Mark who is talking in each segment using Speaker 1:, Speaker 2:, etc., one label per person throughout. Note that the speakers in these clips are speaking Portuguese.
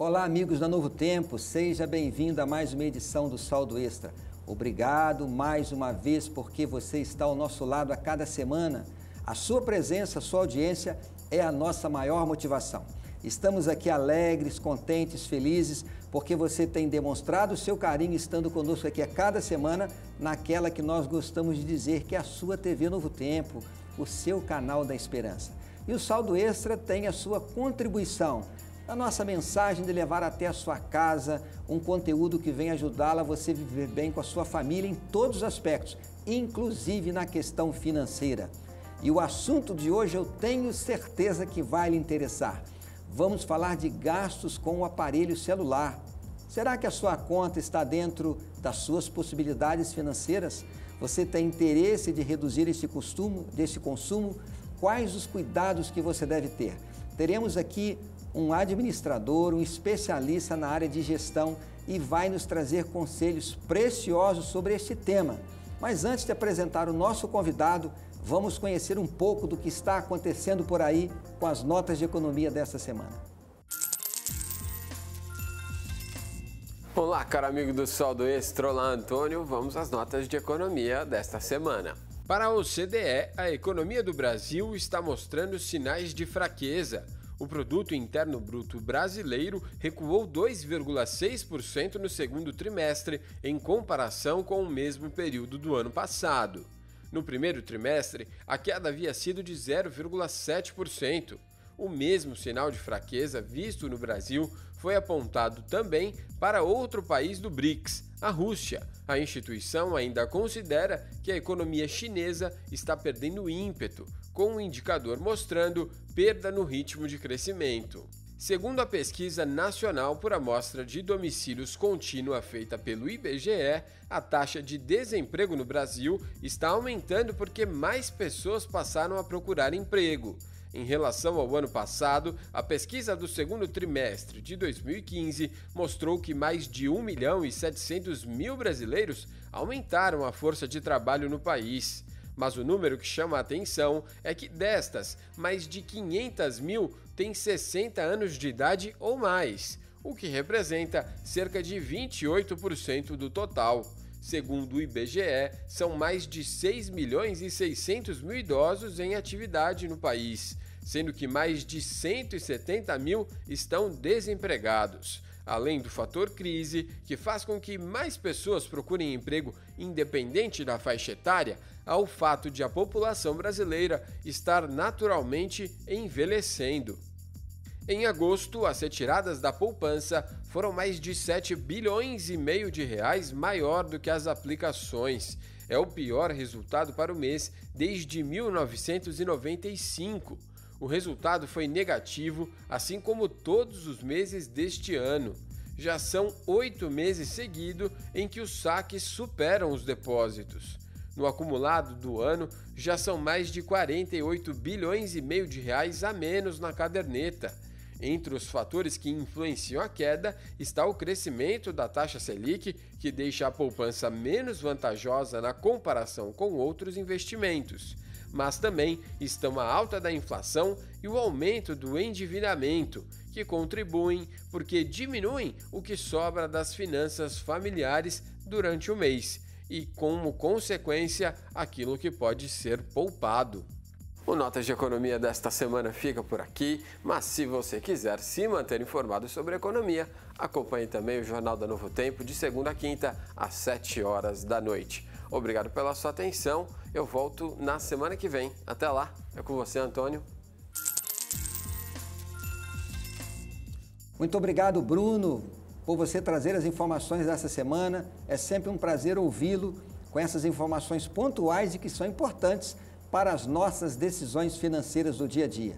Speaker 1: Olá, amigos da Novo Tempo, seja bem-vindo a mais uma edição do Saldo Extra. Obrigado mais uma vez porque você está ao nosso lado a cada semana. A sua presença, a sua audiência é a nossa maior motivação. Estamos aqui alegres, contentes, felizes, porque você tem demonstrado o seu carinho estando conosco aqui a cada semana naquela que nós gostamos de dizer que é a sua TV Novo Tempo, o seu canal da esperança. E o Saldo Extra tem a sua contribuição, a nossa mensagem de levar até a sua casa um conteúdo que vem ajudá-la a você viver bem com a sua família em todos os aspectos, inclusive na questão financeira. E o assunto de hoje eu tenho certeza que vai lhe interessar. Vamos falar de gastos com o aparelho celular. Será que a sua conta está dentro das suas possibilidades financeiras? Você tem interesse de reduzir esse consumo? Quais os cuidados que você deve ter? Teremos aqui um administrador, um especialista na área de gestão e vai nos trazer conselhos preciosos sobre este tema. Mas antes de apresentar o nosso convidado, vamos conhecer um pouco do que está acontecendo por aí com as notas de economia desta semana.
Speaker 2: Olá, caro amigo do Saldo Extra, olá Antônio, vamos às notas de economia desta semana. Para a OCDE, a economia do Brasil está mostrando sinais de fraqueza. O Produto Interno Bruto brasileiro recuou 2,6% no segundo trimestre em comparação com o mesmo período do ano passado. No primeiro trimestre, a queda havia sido de 0,7%. O mesmo sinal de fraqueza visto no Brasil foi apontado também para outro país do BRICS, a Rússia. A instituição ainda considera que a economia chinesa está perdendo ímpeto, com o indicador mostrando perda no ritmo de crescimento. Segundo a pesquisa nacional por amostra de domicílios contínua feita pelo IBGE, a taxa de desemprego no Brasil está aumentando porque mais pessoas passaram a procurar emprego. Em relação ao ano passado, a pesquisa do segundo trimestre de 2015 mostrou que mais de 1.700.000 brasileiros aumentaram a força de trabalho no país. Mas o número que chama a atenção é que destas, mais de 500.000 têm 60 anos de idade ou mais, o que representa cerca de 28% do total. Segundo o IBGE, são mais de 6.600.000 idosos em atividade no país, sendo que mais de 170.000 estão desempregados. Além do fator crise, que faz com que mais pessoas procurem emprego independente da faixa etária, há o fato de a população brasileira estar naturalmente envelhecendo. Em agosto, as retiradas da poupança foram mais de 7,5 bilhões de reais maior do que as aplicações. É o pior resultado para o mês desde 1995. O resultado foi negativo, assim como todos os meses deste ano. Já são 8 meses seguidos em que os saques superam os depósitos. No acumulado do ano, já são mais de 48,5 bilhões de reais a menos na caderneta. Entre os fatores que influenciam a queda está o crescimento da taxa Selic, que deixa a poupança menos vantajosa na comparação com outros investimentos. Mas também estão a alta da inflação e o aumento do endividamento, que contribuem porque diminuem o que sobra das finanças familiares durante o mês e, como consequência, aquilo que pode ser poupado. O Notas de Economia desta semana fica por aqui, mas se você quiser se manter informado sobre economia, acompanhe também o Jornal da Novo Tempo de segunda a quinta, às 7 horas da noite. Obrigado pela sua atenção, eu volto na semana que vem. Até lá, é com você, Antônio.
Speaker 1: Muito obrigado, Bruno, por você trazer as informações dessa semana. É sempre um prazer ouvi-lo com essas informações pontuais e que são importantes para as nossas decisões financeiras do dia a dia.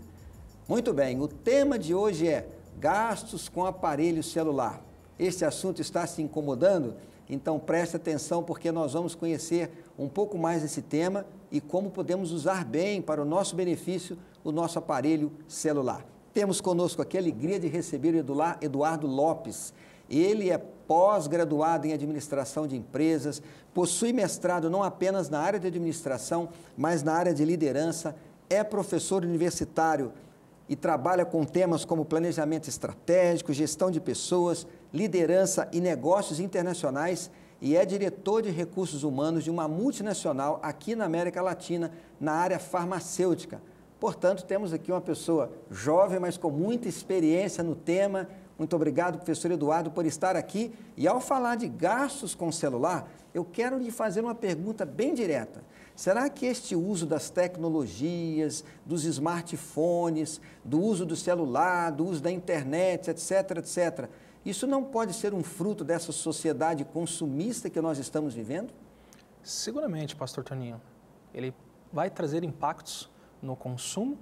Speaker 1: Muito bem, o tema de hoje é gastos com aparelho celular. Este assunto está se incomodando? Então preste atenção porque nós vamos conhecer um pouco mais desse tema e como podemos usar bem para o nosso benefício o nosso aparelho celular. Temos conosco aqui a alegria de receber o Eduardo Lopes. Ele é pós-graduado em administração de empresas, possui mestrado não apenas na área de administração, mas na área de liderança, é professor universitário e trabalha com temas como planejamento estratégico, gestão de pessoas, liderança e negócios internacionais e é diretor de recursos humanos de uma multinacional aqui na América Latina, na área farmacêutica. Portanto, temos aqui uma pessoa jovem, mas com muita experiência no tema. Muito obrigado, professor Eduardo, por estar aqui. E ao falar de gastos com celular, eu quero lhe fazer uma pergunta bem direta. Será que este uso das tecnologias, dos smartphones, do uso do celular, do uso da internet, etc., etc., isso não pode ser um fruto dessa sociedade consumista que nós estamos vivendo?
Speaker 3: Seguramente, pastor Toninho. Ele vai trazer impactos no consumo,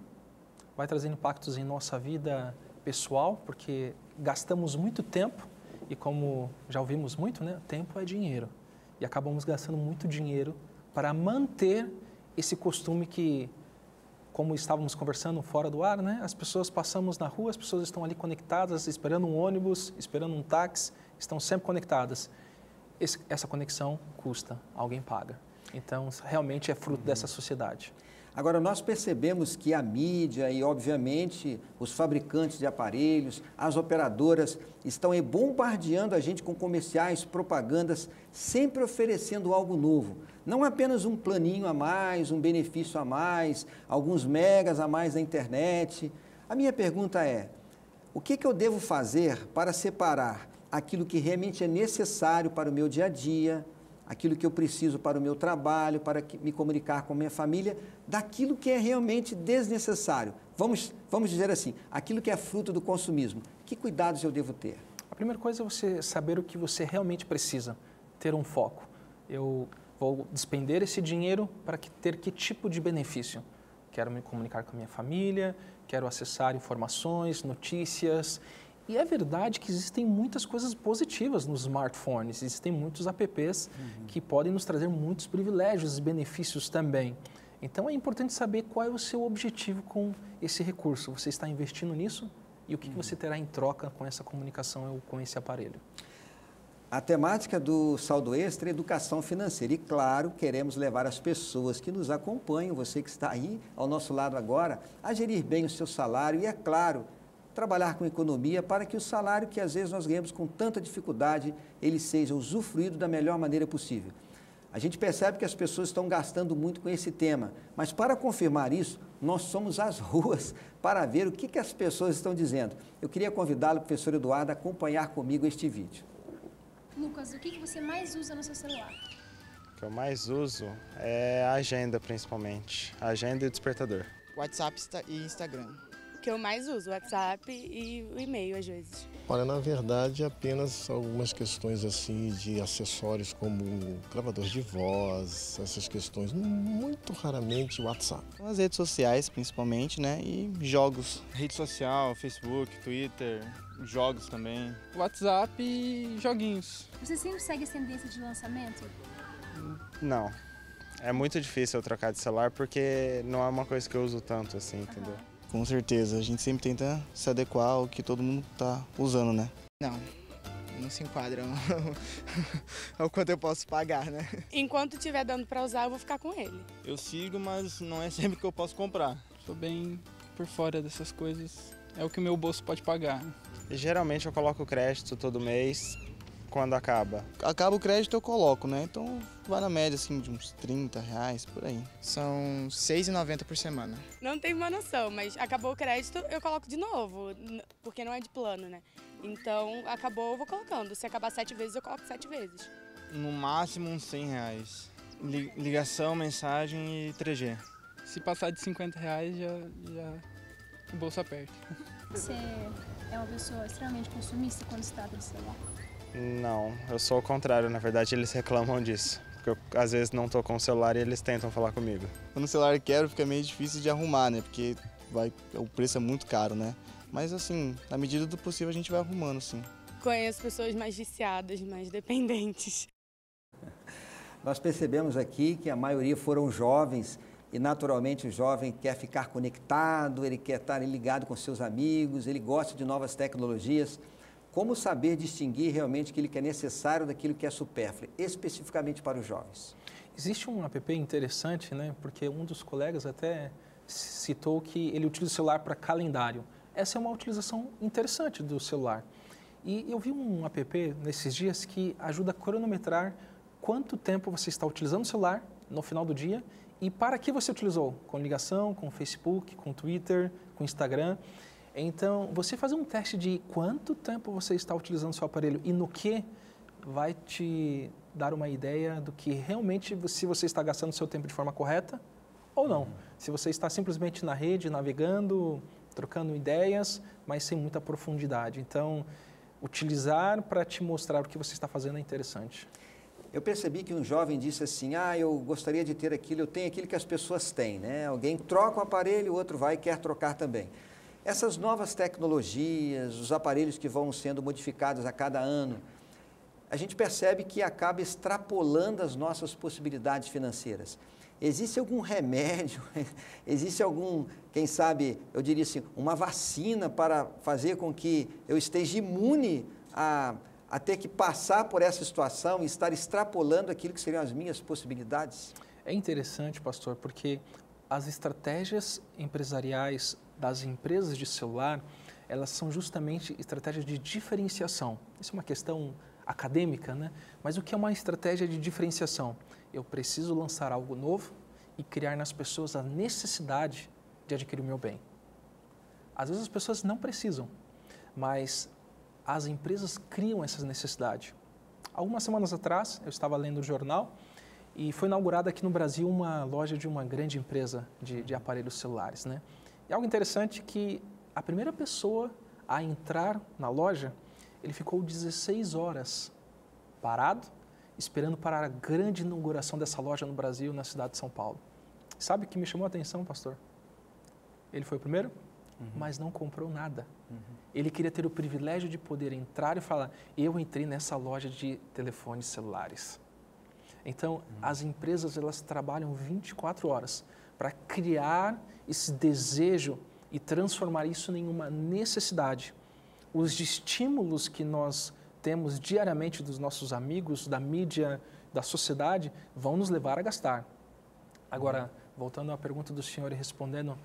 Speaker 3: vai trazer impactos em nossa vida pessoal, porque gastamos muito tempo e, como já ouvimos muito, né, tempo é dinheiro. E acabamos gastando muito dinheiro para manter esse costume que, como estávamos conversando fora do ar, né, as pessoas passamos na rua, as pessoas estão ali conectadas, esperando um ônibus, esperando um táxi, estão sempre conectadas. Essa conexão custa, alguém paga. Então, realmente é fruto dessa sociedade.
Speaker 1: Agora, nós percebemos que a mídia e, obviamente, os fabricantes de aparelhos, as operadoras, estão aí bombardeando a gente com comerciais, propagandas, sempre oferecendo algo novo. Não apenas um planinho a mais, um benefício a mais, alguns megas a mais na internet. A minha pergunta é, o que eu devo fazer para separar aquilo que realmente é necessário para o meu dia a dia, aquilo que eu preciso para o meu trabalho, para me comunicar com a minha família, daquilo que é realmente desnecessário. Vamos dizer assim, aquilo que é fruto do consumismo. Que cuidados eu devo ter?
Speaker 3: A primeira coisa é você saber o que você realmente precisa, ter um foco. Eu vou despender esse dinheiro para ter que tipo de benefício? Quero me comunicar com a minha família, quero acessar informações, notícias. E é verdade que existem muitas coisas positivas nos smartphones, existem muitos apps que podem nos trazer muitos privilégios e benefícios também. Então é importante saber qual é o seu objetivo com esse recurso. Você está investindo nisso e o que você terá em troca com essa comunicação ou com esse aparelho?
Speaker 1: A temática do Saldo Extra é educação financeira e, claro, queremos levar as pessoas que nos acompanham, você que está aí ao nosso lado agora, a gerir bem o seu salário e, é claro, trabalhar com economia para que o salário que às vezes nós ganhamos com tanta dificuldade, ele seja usufruído da melhor maneira possível. A gente percebe que as pessoas estão gastando muito com esse tema, mas para confirmar isso, nós somos às ruas para ver o que as pessoas estão dizendo. Eu queria convidá-lo, professor Eduardo, a acompanhar comigo este vídeo.
Speaker 4: Lucas, o que você mais usa no seu celular?
Speaker 5: O que eu mais uso é a agenda, principalmente. A agenda e o despertador.
Speaker 6: WhatsApp e Instagram.
Speaker 7: Que eu mais uso, o WhatsApp e o e-mail às vezes.
Speaker 8: Olha, na verdade, apenas algumas questões assim de acessórios como gravador de voz, essas questões, muito raramente o WhatsApp.
Speaker 6: As redes sociais, principalmente, né? E jogos.
Speaker 9: Rede social, Facebook, Twitter, jogos também.
Speaker 10: WhatsApp e joguinhos.
Speaker 4: Você sempre segue a tendência de lançamento?
Speaker 5: Não. É muito difícil eu trocar de celular porque não é uma coisa que eu uso tanto assim, entendeu?
Speaker 6: Com certeza, a gente sempre tenta se adequar ao que todo mundo está usando, né? Não se enquadra ao quanto eu posso pagar, né?
Speaker 7: Enquanto estiver dando para usar, eu vou ficar com ele.
Speaker 9: Eu sigo, mas não é sempre que eu posso comprar.
Speaker 10: Sou bem por fora dessas coisas, é o que o meu bolso pode pagar.
Speaker 5: E geralmente eu coloco crédito todo mês, quando acaba.
Speaker 6: Acaba o crédito eu coloco, né? Então vai na média assim de uns R$30, por aí.
Speaker 11: São R$6,90 por semana.
Speaker 7: Não tenho uma noção, mas acabou o crédito, eu coloco de novo, porque não é de plano, né? Então, acabou, eu vou colocando. Se acabar 7 vezes, eu coloco 7 vezes.
Speaker 9: No máximo uns R$100. Ligação, mensagem e 3G.
Speaker 10: Se passar de R$50, já o bolso aperta.
Speaker 4: Você é uma pessoa extremamente consumista quando se trata de celular?
Speaker 5: Não, eu sou o contrário, na verdade eles reclamam disso. Porque eu, às vezes, não tô com o celular e eles tentam falar comigo.
Speaker 6: Quando o celular quebra, fica meio difícil de arrumar, né? Porque o preço é muito caro, né? Mas assim, na medida do possível a gente vai arrumando, sim.
Speaker 7: Conheço pessoas mais viciadas, mais dependentes.
Speaker 1: Nós percebemos aqui que a maioria foram jovens e naturalmente o jovem quer ficar conectado, ele quer estar ligado com seus amigos, ele gosta de novas tecnologias. Como saber distinguir realmente aquilo que é necessário daquilo que é supérfluo, especificamente para os jovens?
Speaker 3: Existe um app interessante, né? Porque um dos colegas até citou que ele utiliza o celular para calendário. Essa é uma utilização interessante do celular. E eu vi um app nesses dias que ajuda a cronometrar quanto tempo você está utilizando o celular no final do dia e para que você utilizou, com ligação, com Facebook, com Twitter, com Instagram. Então, você fazer um teste de quanto tempo você está utilizando o seu aparelho e no que vai te dar uma ideia do que realmente, se você está gastando seu tempo de forma correta ou não. Se você está simplesmente na rede, navegando, trocando ideias, mas sem muita profundidade. Então, utilizar para te mostrar o que você está fazendo é interessante.
Speaker 1: Eu percebi que um jovem disse assim, eu gostaria de ter aquilo, eu tenho aquilo que as pessoas têm, né? Alguém troca o aparelho, o outro vai e quer trocar também. Essas novas tecnologias, os aparelhos que vão sendo modificados a cada ano, a gente percebe que acaba extrapolando as nossas possibilidades financeiras. Existe algum remédio, existe algum, quem sabe, eu diria assim, uma vacina para fazer com que eu esteja imune a ter que passar por essa situação e estar extrapolando aquilo que seriam as minhas possibilidades?
Speaker 3: É interessante, pastor, porque as estratégias empresariais das empresas de celular, elas são justamente estratégias de diferenciação. Isso é uma questão acadêmica, né? Mas o que é uma estratégia de diferenciação? Eu preciso lançar algo novo e criar nas pessoas a necessidade de adquirir o meu bem. Às vezes as pessoas não precisam, mas as empresas criam essas necessidades. Algumas semanas atrás, eu estava lendo o jornal e foi inaugurada aqui no Brasil uma loja de uma grande empresa de aparelhos celulares, né? E algo interessante é que a primeira pessoa a entrar na loja, ele ficou 16 horas parado, esperando para a grande inauguração dessa loja no Brasil, na cidade de São Paulo. Sabe o que me chamou a atenção, pastor? Ele foi o primeiro, mas não comprou nada. Ele queria ter o privilégio de poder entrar e falar, eu entrei nessa loja de telefones celulares. Então, as empresas, elas trabalham 24 horas para criar esse desejo e transformar isso em uma necessidade. Os estímulos que nós temos diariamente dos nossos amigos, da mídia, da sociedade, vão nos levar a gastar. Agora, voltando à pergunta do senhor e respondendo,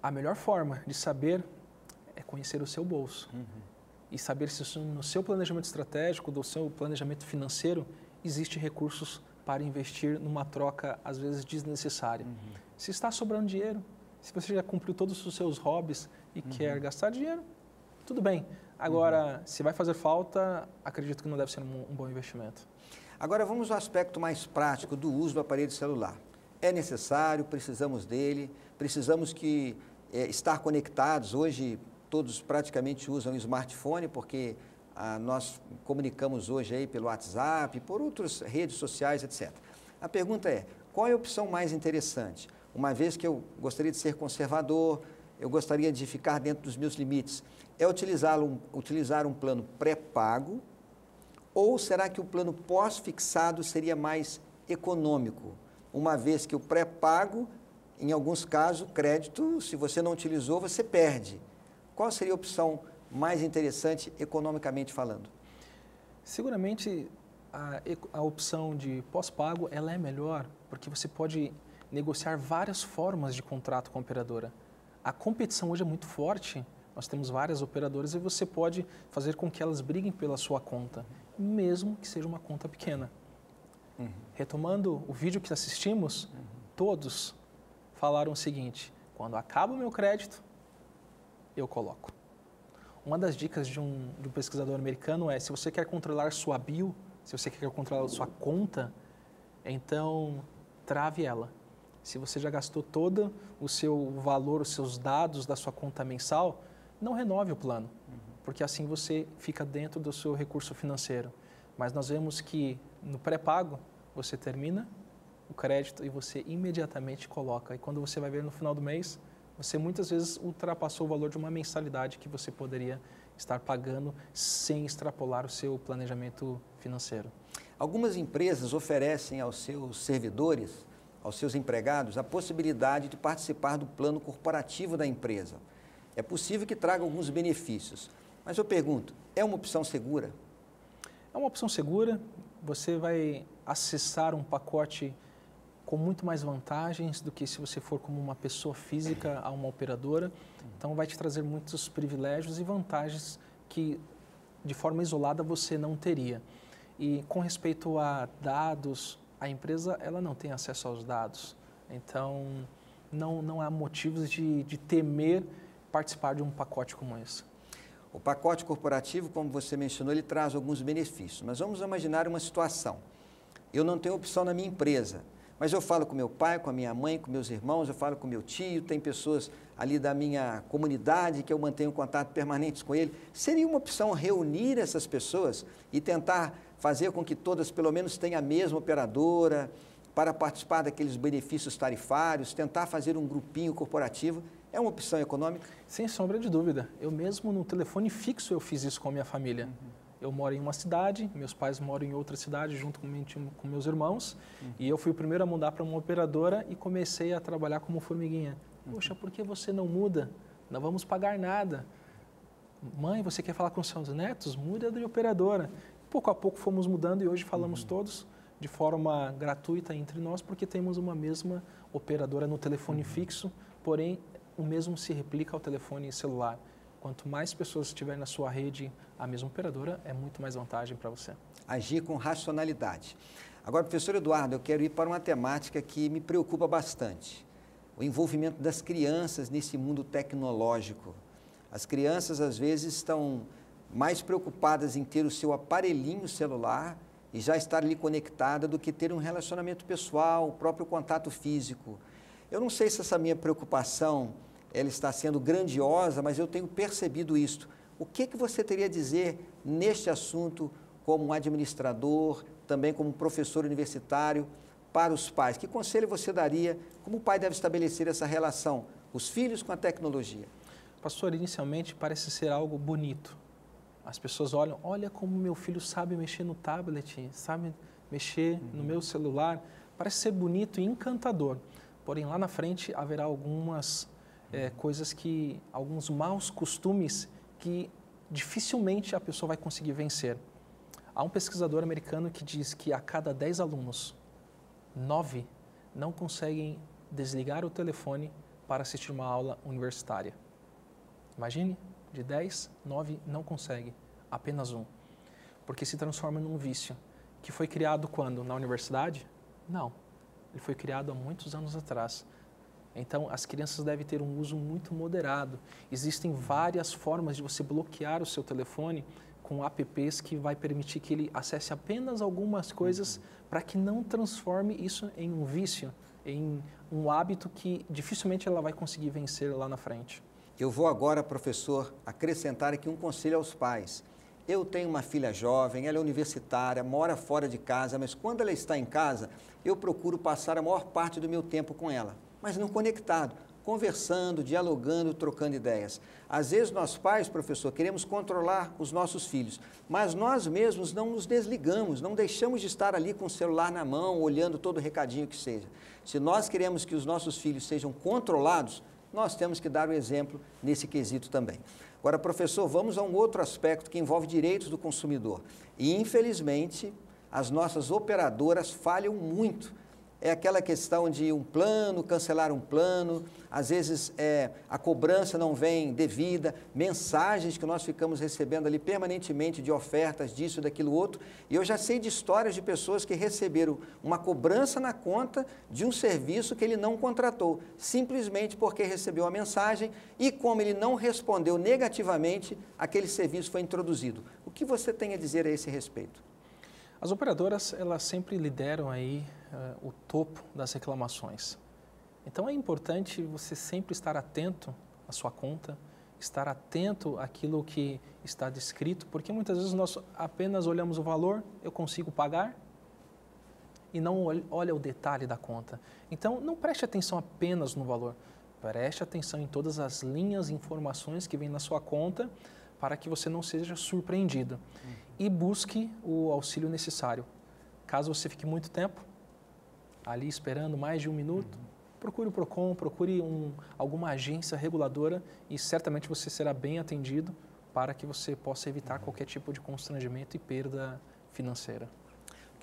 Speaker 3: a melhor forma de saber é conhecer o seu bolso e saber se no seu planejamento estratégico, do seu planejamento financeiro, existe recursos para investir numa troca, às vezes, desnecessária. Se está sobrando dinheiro, se você já cumpriu todos os seus hobbies e quer gastar dinheiro, tudo bem. Agora, se vai fazer falta, acredito que não deve ser um bom investimento.
Speaker 1: Agora, vamos ao aspecto mais prático do uso do aparelho celular. É necessário, precisamos dele, precisamos estar conectados. Hoje, todos praticamente usam o smartphone, porque nós comunicamos hoje aí pelo WhatsApp, por outras redes sociais, etc. A pergunta é, qual é a opção mais interessante? Uma vez que eu gostaria de ser conservador, eu gostaria de ficar dentro dos meus limites, é utilizar um plano pré-pago ou será que o plano pós-fixado seria mais econômico? Uma vez que o pré-pago, em alguns casos, crédito, se você não utilizou, você perde. Qual seria a opção mais interessante economicamente falando?
Speaker 3: Seguramente a opção de pós-pago ela é melhor porque você pode negociar várias formas de contrato com a operadora. A competição hoje é muito forte, nós temos várias operadoras e você pode fazer com que elas briguem pela sua conta, mesmo que seja uma conta pequena. Retomando o vídeo que assistimos, todos falaram o seguinte, quando acaba o meu crédito, eu coloco. Uma das dicas de um pesquisador americano é, se você quer controlar sua bio, se você quer controlar sua conta, então trave ela. Se você já gastou todo o seu valor, os seus dados da sua conta mensal, não renove o plano, porque assim você fica dentro do seu recurso financeiro. Mas nós vemos que no pré-pago, você termina o crédito e você imediatamente coloca. E quando você vai ver no final do mês, você muitas vezes ultrapassou o valor de uma mensalidade que você poderia estar pagando sem extrapolar o seu planejamento financeiro.
Speaker 1: Algumas empresas oferecem aos seus servidores, aos seus empregados, a possibilidade de participar do plano corporativo da empresa. É possível que traga alguns benefícios, mas eu pergunto, é uma opção segura?
Speaker 3: É uma opção segura, você vai acessar um pacote com muito mais vantagens do que se você for como uma pessoa física a uma operadora. Então, vai te trazer muitos privilégios e vantagens que, de forma isolada, você não teria. E com respeito a dados, a empresa ela não tem acesso aos dados. Então, não há motivos de temer participar de um pacote como esse.
Speaker 1: O pacote corporativo, como você mencionou, ele traz alguns benefícios. Mas vamos imaginar uma situação. Eu não tenho opção na minha empresa, mas eu falo com meu pai, com a minha mãe, com meus irmãos, eu falo com meu tio, tem pessoas ali da minha comunidade que eu mantenho contato permanente com ele. Seria uma opção reunir essas pessoas e tentar fazer com que todas pelo menos tenham a mesma operadora para participar daqueles benefícios tarifários, tentar fazer um grupinho corporativo? É uma opção econômica?
Speaker 3: Sem sombra de dúvida. Eu mesmo no telefone fixo eu fiz isso com a minha família. Eu moro em uma cidade, meus pais moram em outra cidade junto com meus irmãos, e eu fui o primeiro a mudar para uma operadora e comecei a trabalhar como formiguinha. Poxa, por que você não muda? Não vamos pagar nada. Mãe, você quer falar com seus netos? Muda de operadora. Pouco a pouco fomos mudando e hoje falamos todos de forma gratuita entre nós, porque temos uma mesma operadora no telefone fixo, porém o mesmo se replica ao telefone celular. Quanto mais pessoas estiverem na sua rede, a mesma operadora, é muito mais vantagem para você.
Speaker 1: Agir com racionalidade. Agora, professor Eduardo, eu quero ir para uma temática que me preocupa bastante. O envolvimento das crianças nesse mundo tecnológico. As crianças, às vezes, estão mais preocupadas em ter o seu aparelhinho celular e já estar ali conectada do que ter um relacionamento pessoal, o próprio contato físico. Eu não sei se essa minha preocupação ela está sendo grandiosa, mas eu tenho percebido isso. O que você teria a dizer neste assunto como um administrador, também como um professor universitário, para os pais? Que conselho você daria? Como o pai deve estabelecer essa relação, os filhos com a tecnologia?
Speaker 3: Pastor, inicialmente parece ser algo bonito. As pessoas olham, olha como meu filho sabe mexer no tablet, sabe mexer no meu celular. Parece ser bonito e encantador. Porém, lá na frente haverá algumas coisas alguns maus costumes que dificilmente a pessoa vai conseguir vencer. Há um pesquisador americano que diz que a cada 10 alunos, 9 não conseguem desligar o telefone para assistir uma aula universitária. Imagine, de 10, 9 não conseguem, apenas um. Porque se transforma num vício, que foi criado quando? Na universidade? Não, ele foi criado há muitos anos atrás. Então, as crianças devem ter um uso muito moderado. Existem várias formas de você bloquear o seu telefone com apps que vai permitir que ele acesse apenas algumas coisas para que não transforme isso em um vício, em um hábito que dificilmente ela vai conseguir vencer lá na frente.
Speaker 1: Eu vou agora, professor, acrescentar aqui um conselho aos pais. Eu tenho uma filha jovem, ela é universitária, mora fora de casa, mas quando ela está em casa, eu procuro passar a maior parte do meu tempo com ela, mas não conectado, conversando, dialogando, trocando ideias. Às vezes nós pais, professor, queremos controlar os nossos filhos, mas nós mesmos não nos desligamos, não deixamos de estar ali com o celular na mão, olhando todo o recadinho que seja. Se nós queremos que os nossos filhos sejam controlados, nós temos que dar o exemplo nesse quesito também. Agora, professor, vamos a um outro aspecto que envolve direitos do consumidor. E, infelizmente, as nossas operadoras falham muito. É aquela questão de um plano, cancelar um plano, às vezes a cobrança não vem devida, mensagens que nós ficamos recebendo ali permanentemente de ofertas disso, daquilo outro. E eu já sei de histórias de pessoas que receberam uma cobrança na conta de um serviço que ele não contratou, simplesmente porque recebeu a mensagem e como ele não respondeu negativamente, aquele serviço foi introduzido. O que você tem a dizer a esse respeito?
Speaker 3: As operadoras, elas sempre lideram aí o topo das reclamações. Então é importante você sempre estar atento à sua conta, estar atento àquilo que está descrito, porque muitas vezes nós apenas olhamos o valor, eu consigo pagar, e não olha o detalhe da conta. Então não preste atenção apenas no valor, preste atenção em todas as linhas e informações que vêm na sua conta, para que você não seja surpreendido. E busque o auxílio necessário. Caso você fique muito tempo ali esperando mais de um minuto, procure o PROCON, procure alguma agência reguladora e certamente você será bem atendido para que você possa evitar qualquer tipo de constrangimento e perda financeira.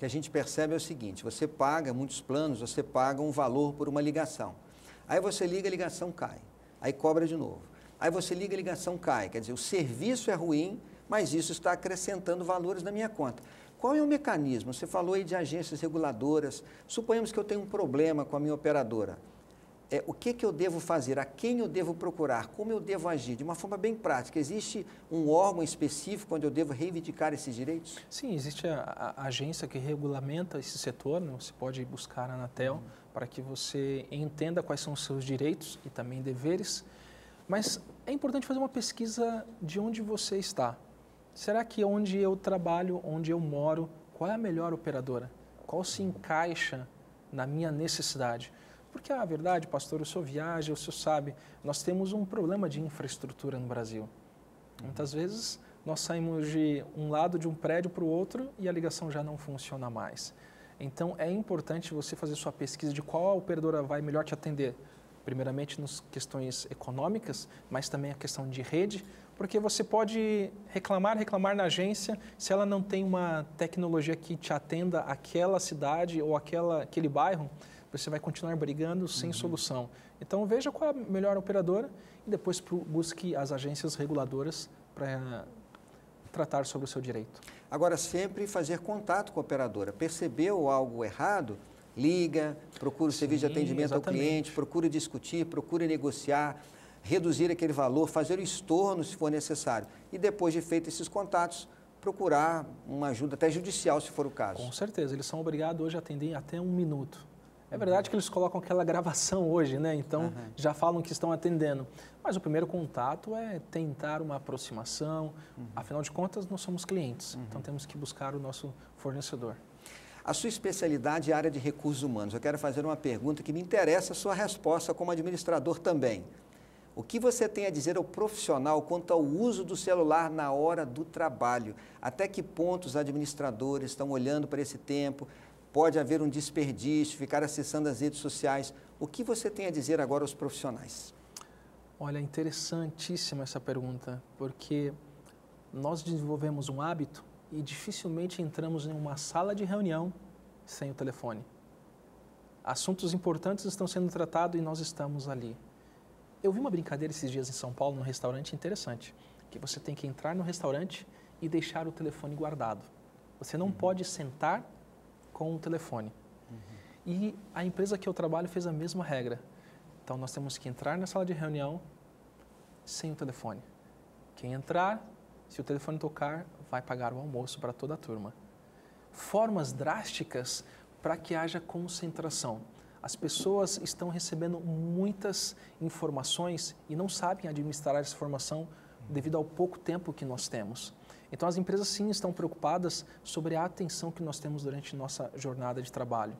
Speaker 1: que a gente percebe é o seguinte, você paga, muitos planos, você paga um valor por uma ligação. Aí você liga, a ligação cai. Aí cobra de novo. Aí você liga, a ligação cai. Quer dizer, o serviço é ruim, mas isso está acrescentando valores na minha conta. Qual é o mecanismo? Você falou aí de agências reguladoras. Suponhamos que eu tenho um problema com a minha operadora. O que eu devo fazer? A quem eu devo procurar? Como eu devo agir? De uma forma bem prática. Existe um órgão específico onde eu devo reivindicar esses direitos?
Speaker 3: Sim, existe a agência que regulamenta esse setor, né? Você pode buscar a Anatel para que você entenda quais são os seus direitos e também deveres. Mas é importante fazer uma pesquisa de onde você está. Será que onde eu trabalho, onde eu moro, qual é a melhor operadora? Qual se encaixa na minha necessidade? Porque a verdade, pastor, o senhor viaja, o senhor sabe, nós temos um problema de infraestrutura no Brasil. Muitas vezes nós saímos de um lado de um prédio para o outro e a ligação já não funciona mais. Então é importante você fazer sua pesquisa de qual a operadora vai melhor te atender. Primeiramente nas questões econômicas, mas também a questão de rede, porque você pode reclamar na agência, se ela não tem uma tecnologia que te atenda àquela cidade ou aquele bairro, você vai continuar brigando sem solução. Então veja qual é a melhor operadora e depois busque as agências reguladoras para tratar sobre o seu direito.
Speaker 1: Agora, sempre fazer contato com a operadora. Percebeu algo errado? Liga, procura o serviço de atendimento ao cliente, procura discutir, procura negociar, reduzir aquele valor, fazer o estorno se for necessário. E depois de feito esses contatos, procurar uma ajuda até judicial, se for o caso.
Speaker 3: Com certeza, eles são obrigados hoje a atender até 1 minuto. É verdade que eles colocam aquela gravação hoje, né? Então, já falam que estão atendendo. Mas o primeiro contato é tentar uma aproximação. Afinal de contas, nós somos clientes. Então, temos que buscar o nosso fornecedor.
Speaker 1: A sua especialidade é a área de recursos humanos. Eu quero fazer uma pergunta que me interessa a sua resposta como administrador também. O que você tem a dizer ao profissional quanto ao uso do celular na hora do trabalho? Até que ponto os administradores estão olhando para esse tempo? Pode haver um desperdício, ficar acessando as redes sociais. O que você tem a dizer agora aos profissionais?
Speaker 3: Olha, interessantíssima essa pergunta, porque nós desenvolvemos um hábito e dificilmente entramos em uma sala de reunião sem o telefone. Assuntos importantes estão sendo tratados e nós estamos ali. Eu vi uma brincadeira esses dias em São Paulo, num restaurante interessante, que você tem que entrar no restaurante e deixar o telefone guardado. Você não pode sentar com o telefone. E a empresa que eu trabalho fez a mesma regra. Então, nós temos que entrar na sala de reunião sem o telefone. Quem entrar, se o telefone tocar, vai pagar o almoço para toda a turma. Formas drásticas para que haja concentração. As pessoas estão recebendo muitas informações e não sabem administrar essa informação devido ao pouco tempo que nós temos. Então, as empresas sim estão preocupadas sobre a atenção que nós temos durante nossa jornada de trabalho.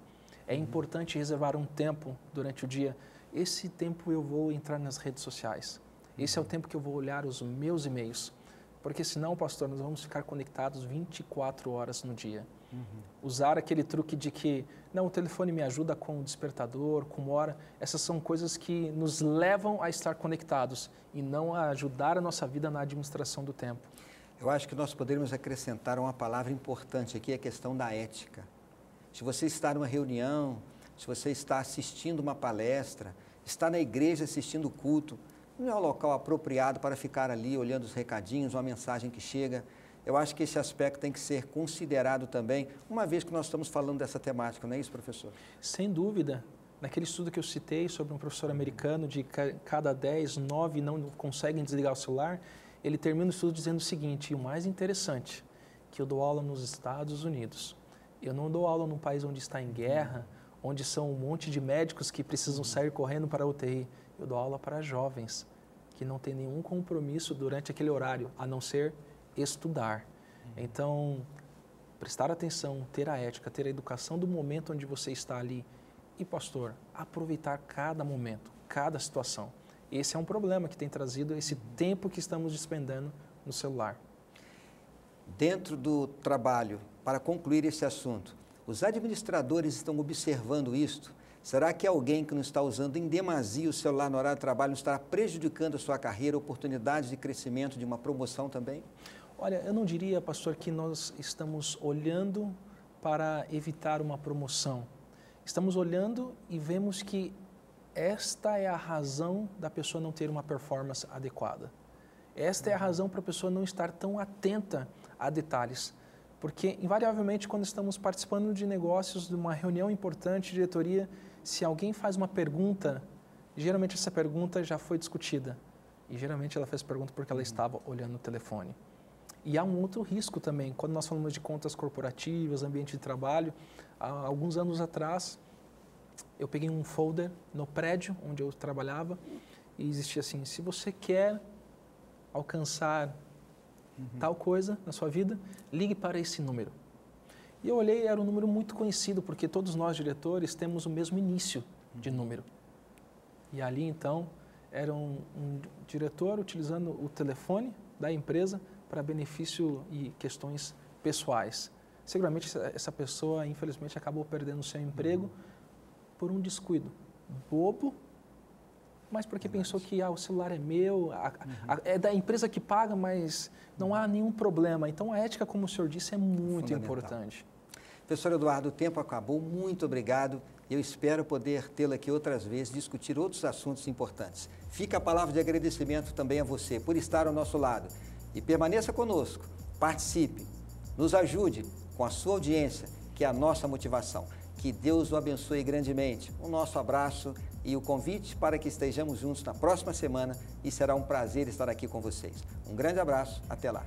Speaker 3: É importante reservar um tempo durante o dia. Esse tempo eu vou entrar nas redes sociais. Esse é o tempo que eu vou olhar os meus e-mails. Porque senão, pastor, nós vamos ficar conectados 24 horas no dia. Usar aquele truque de que, não, o telefone me ajuda com o despertador, com hora. Essas são coisas que nos levam a estar conectados e não a ajudar a nossa vida na administração do tempo.
Speaker 1: Eu acho que nós poderíamos acrescentar uma palavra importante aqui, a questão da ética. Se você está numa reunião, se você está assistindo uma palestra, está na igreja assistindo o culto, não é o local apropriado para ficar ali olhando os recadinhos, uma mensagem que chega. Eu acho que esse aspecto tem que ser considerado também, uma vez que nós estamos falando dessa temática, não é isso, professor?
Speaker 3: Sem dúvida. Naquele estudo que eu citei sobre um professor americano, de cada 10, 9 não conseguem desligar o celular, ele termina o estudo dizendo o seguinte, e o mais interessante, que eu dou aula nos Estados Unidos. Eu não dou aula num país onde está em guerra, onde são um monte de médicos que precisam sair correndo para a UTI. Eu dou aula para jovens que não têm nenhum compromisso durante aquele horário, a não ser estudar. Então, prestar atenção, ter a ética, ter a educação do momento onde você está ali. E, pastor, aproveitar cada momento, cada situação. Esse é um problema que tem trazido esse tempo que estamos despendendo no celular.
Speaker 1: Dentro do trabalho, para concluir esse assunto, os administradores estão observando isto? Será que alguém que não está usando em demasia o celular no horário de trabalho não está prejudicando a sua carreira, oportunidades de crescimento, de uma promoção também?
Speaker 3: Olha, eu não diria, pastor, que nós estamos olhando para evitar uma promoção. Estamos olhando e vemos que esta é a razão da pessoa não ter uma performance adequada. Esta é a razão para a pessoa não estar tão atenta a detalhes. Porque, invariavelmente, quando estamos participando de negócios, de uma reunião importante de diretoria, se alguém faz uma pergunta, geralmente essa pergunta já foi discutida. E geralmente ela fez pergunta porque ela estava olhando o telefone. E há um outro risco também, quando nós falamos de contas corporativas, ambiente de trabalho. Há alguns anos atrás, eu peguei um folder no prédio onde eu trabalhava e existia assim: se você quer alcançar tal coisa na sua vida, ligue para esse número. E eu olhei, era um número muito conhecido, porque todos nós diretores temos o mesmo início de número. E ali então era um diretor utilizando o telefone da empresa para benefício e questões pessoais. Seguramente essa pessoa, infelizmente, acabou perdendo o seu emprego por um descuido bobo, mas porque pensou que o celular é meu, é da empresa que paga, mas não há nenhum problema. Então, a ética, como o senhor disse, é muito importante.
Speaker 1: Professor Eduardo, o tempo acabou. Muito obrigado. Eu espero poder tê-lo aqui outras vezes, discutir outros assuntos importantes. Fica a palavra de agradecimento também a você por estar ao nosso lado. E permaneça conosco, participe, nos ajude com a sua audiência, que é a nossa motivação. Que Deus o abençoe grandemente. O nosso abraço e o convite para que estejamos juntos na próxima semana e será um prazer estar aqui com vocês. Um grande abraço, até lá.